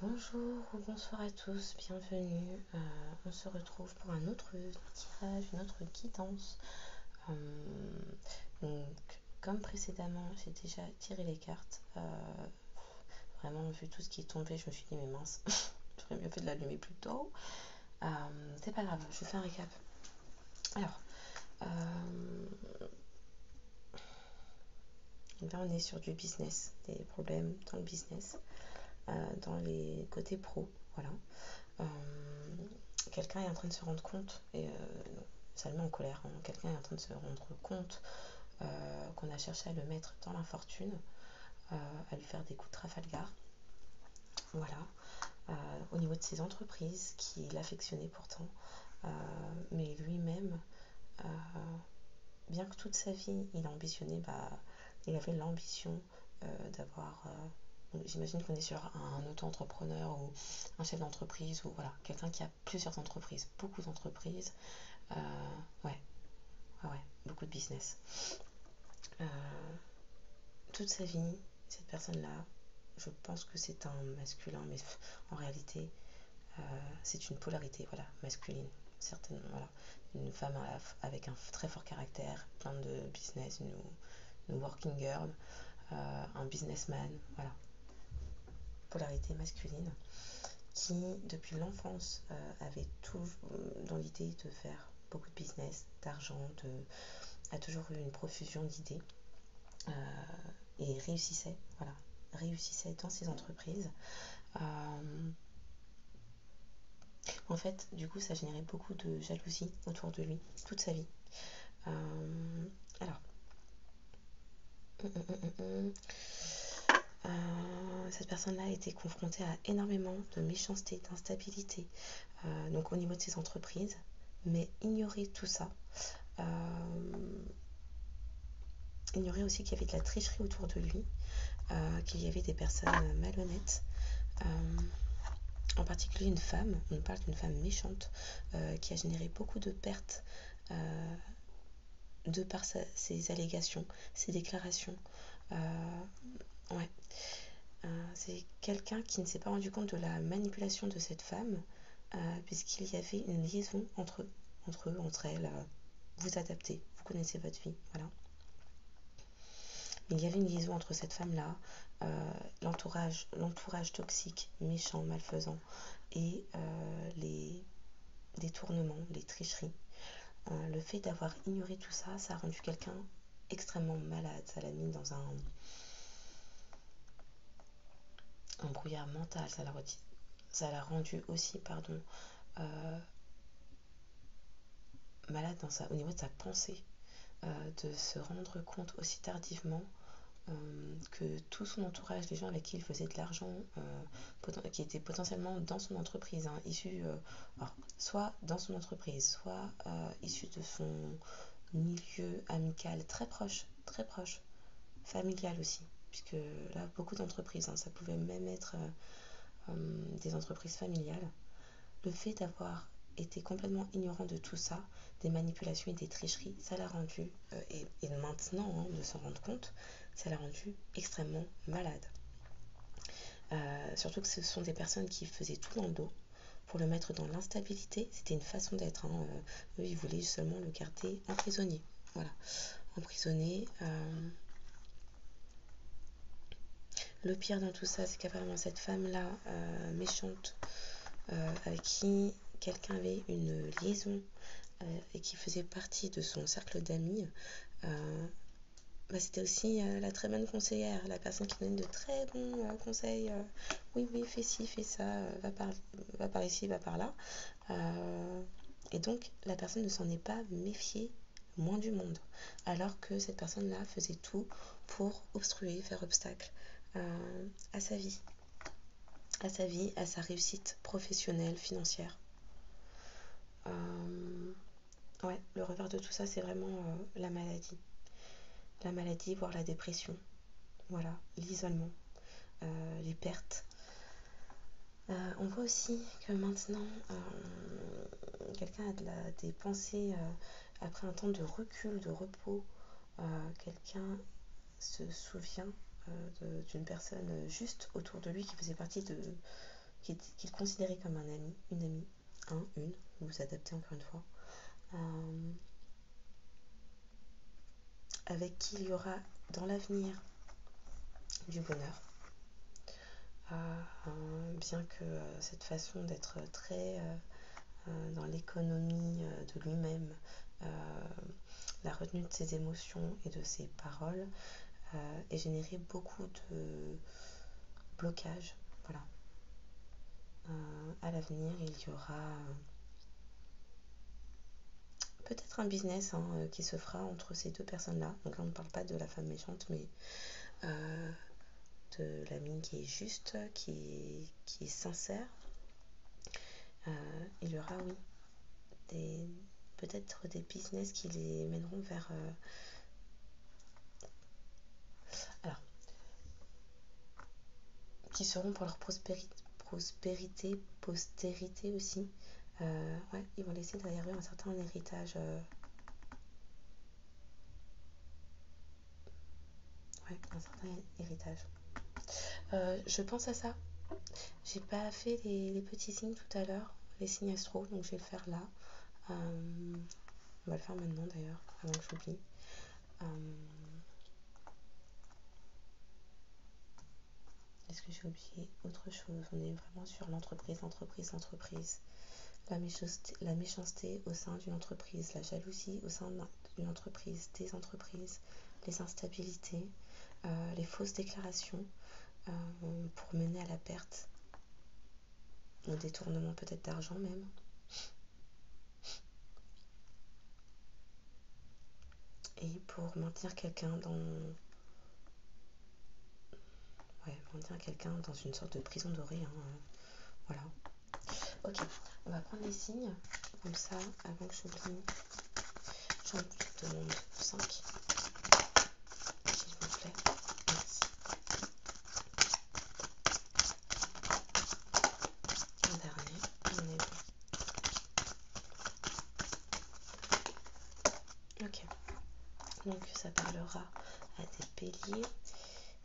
Bonjour ou bonsoir à tous, bienvenue. On se retrouve pour un autre tirage, une autre guidance. Euh, donc, comme précédemment, j'ai déjà tiré les cartes. Vraiment, vu tout ce qui est tombé, je me suis dit, mais mince, j'aurais mieux fait de l'allumer plus tôt. C'est pas grave, je fais un récap. Alors, là, on est sur du business, des problèmes dans le business, dans les côtés pro, voilà. Euh, Quelqu'un est en train de se rendre compte, et ça le met en colère, hein. Quelqu'un est en train de se rendre compte qu'on a cherché à le mettre dans l'infortune, à lui faire des coups de Trafalgar. Voilà. Au niveau de ses entreprises, qu'il affectionnait pourtant, mais lui-même, euh, bien que toute sa vie il a ambitionné, il avait l'ambition d'avoir. J'imagine qu'on est sur un auto-entrepreneur ou un chef d'entreprise ou voilà, quelqu'un qui a plusieurs entreprises, beaucoup d'entreprises. Ouais, ouais, beaucoup de business. Euh, Toute sa vie, cette personne-là, je pense que c'est un masculin, mais en réalité, c'est une polarité, voilà, masculine, certainement, voilà. Une femme avec un très fort caractère, plein de business, une working girl, un businessman, voilà. Polarité masculine, qui, depuis l'enfance, avait tout dans l'idée de faire beaucoup de business, d'argent, a toujours eu une profusion d'idées. Et réussissait, voilà, réussissait dans ses entreprises. En fait, du coup, ça générait beaucoup de jalousie autour de lui toute sa vie. Alors, cette personne-là a été confrontée à énormément de méchanceté, d'instabilité, donc au niveau de ses entreprises, mais ignorer tout ça, ignorer aussi qu'il y avait de la tricherie autour de lui, qu'il y avait des personnes malhonnêtes, en particulier une femme, on parle d'une femme méchante qui a généré beaucoup de pertes de par ses allégations, ses déclarations. Ouais. C'est quelqu'un qui ne s'est pas rendu compte de la manipulation de cette femme, puisqu'il y avait une liaison entre eux, entre elles. Vous adaptez, vous connaissez votre vie, voilà. Il y avait une liaison entre cette femme-là, l'entourage toxique, méchant, malfaisant, et les détournements, les tricheries. Le fait d'avoir ignoré tout ça, ça a rendu quelqu'un extrêmement malade. Ça l'a mis dans un brouillard mental. Ça l'a rendu aussi, pardon, malade au niveau de sa pensée. De se rendre compte aussi tardivement que tout son entourage, les gens avec qui il faisait de l'argent, qui étaient potentiellement dans son entreprise, hein, issus, soit dans son entreprise, soit issus de son milieu amical très proche, familial aussi, puisque là, beaucoup d'entreprises, hein, ça pouvait même être des entreprises familiales. Le fait d'avoir été complètement ignorant de tout ça, des manipulations et des tricheries, ça l'a rendu, et maintenant, hein, de s'en rendre compte, ça l'a rendu extrêmement malade. Surtout que ce sont des personnes qui faisaient tout dans le dos pour le mettre dans l'instabilité. C'était une façon d'être, hein. Eux, ils voulaient seulement le garder emprisonné. Voilà, emprisonné. Le pire dans tout ça, c'est qu'apparemment cette femme-là, méchante, avec qui quelqu'un avait une liaison et qui faisait partie de son cercle d'amis, c'était aussi la très bonne conseillère, la personne qui donne de très bons conseils. Oui, oui, fais ci, fais ça, va par ici, va par là. Et donc, la personne ne s'en est pas méfiée moins du monde. Alors que cette personne-là faisait tout pour obstruer, faire obstacle à sa vie. À sa vie, à sa réussite professionnelle, financière. Ouais, le revers de tout ça, c'est vraiment la maladie. La maladie, voire la dépression. Voilà, l'isolement, les pertes. On voit aussi que maintenant, quelqu'un a des pensées après un temps de recul, de repos. Quelqu'un se souvient d'une personne juste autour de lui qui faisait partie qu'il considérait comme un ami, une amie, une, vous vous adaptez encore une fois, avec qui il y aura dans l'avenir du bonheur. Bien que cette façon d'être très dans l'économie de lui-même, la retenue de ses émotions et de ses paroles, ait généré beaucoup de blocages. Voilà. À l'avenir, il y aura peut-être un business qui se fera entre ces deux personnes-là. Donc là, on ne parle pas de la femme méchante, mais de l'amie qui est juste, qui est sincère. Il y aura, oui, peut-être des business qui les mèneront vers... alors, qui seront pour leur postérité aussi. Ouais, ils vont laisser derrière eux un certain héritage. Ouais, un certain héritage. Je pense à ça. J'ai pas fait les petits signes tout à l'heure, les signes astro, donc je vais le faire là. On va le faire maintenant d'ailleurs, avant que j'oublie. Est-ce que j'ai oublié autre chose? On est vraiment sur l'entreprise. La méchanceté au sein d'une entreprise, la jalousie au sein d'une entreprise, des entreprises, les instabilités, les fausses déclarations pour mener à la perte, au détournement peut-être d'argent même. Et pour maintenir quelqu'un dans une sorte de prison dorée. Voilà. Ok, on va prendre les signes, comme ça, avant que j'oublie. J'en demande 5, s'il vous plaît. Merci. Un dernier, on est bon. Ok, donc ça parlera à des béliers,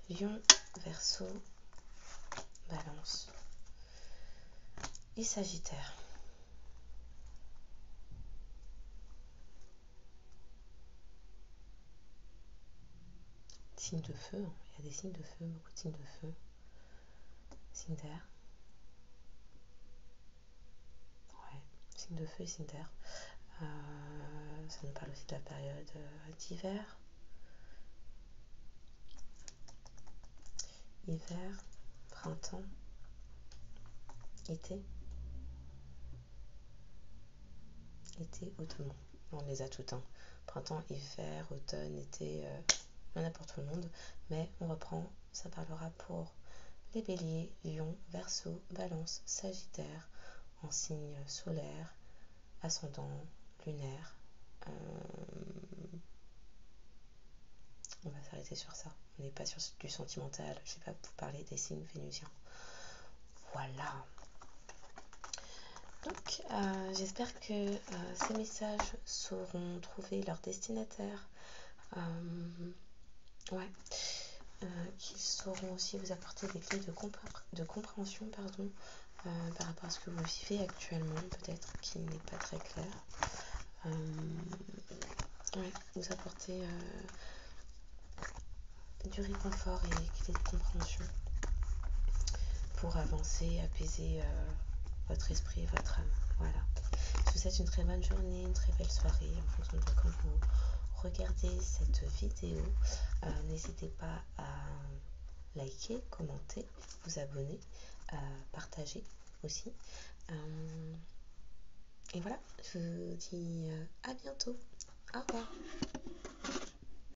lion, verseau, balance et sagittaire. Signes de feu, il y a des signes de feu, beaucoup de signes de feu. Signes d'air. Ouais, signes de feu et signes d'air. Ça nous parle aussi de la période d'hiver. Hiver, printemps, été. Été, automne. On les a toutes. Printemps, hiver, automne, été, il y en a pour tout le monde. Mais on reprend, ça parlera pour les béliers, lion, verseau, balance, sagittaire, en signe solaire, ascendant, lunaire. On va s'arrêter sur ça. On n'est pas sur du sentimental. Je ne vais pas vous parler des signes vénusiens. Voilà. Donc, j'espère que ces messages sauront trouver leur destinataire. Qu'ils sauront aussi vous apporter des clés de compréhension par rapport à ce que vous vivez actuellement, peut-être qui n'est pas très clair. Vous apporter du réconfort et des clés de compréhension pour avancer, apaiser votre esprit et votre âme. Voilà. Je vous souhaite une très bonne journée, une très belle soirée en fonction de quand vous regardez cette vidéo. N'hésitez pas à liker, commenter, vous abonner, partager aussi. Et voilà, je vous dis à bientôt. Au revoir.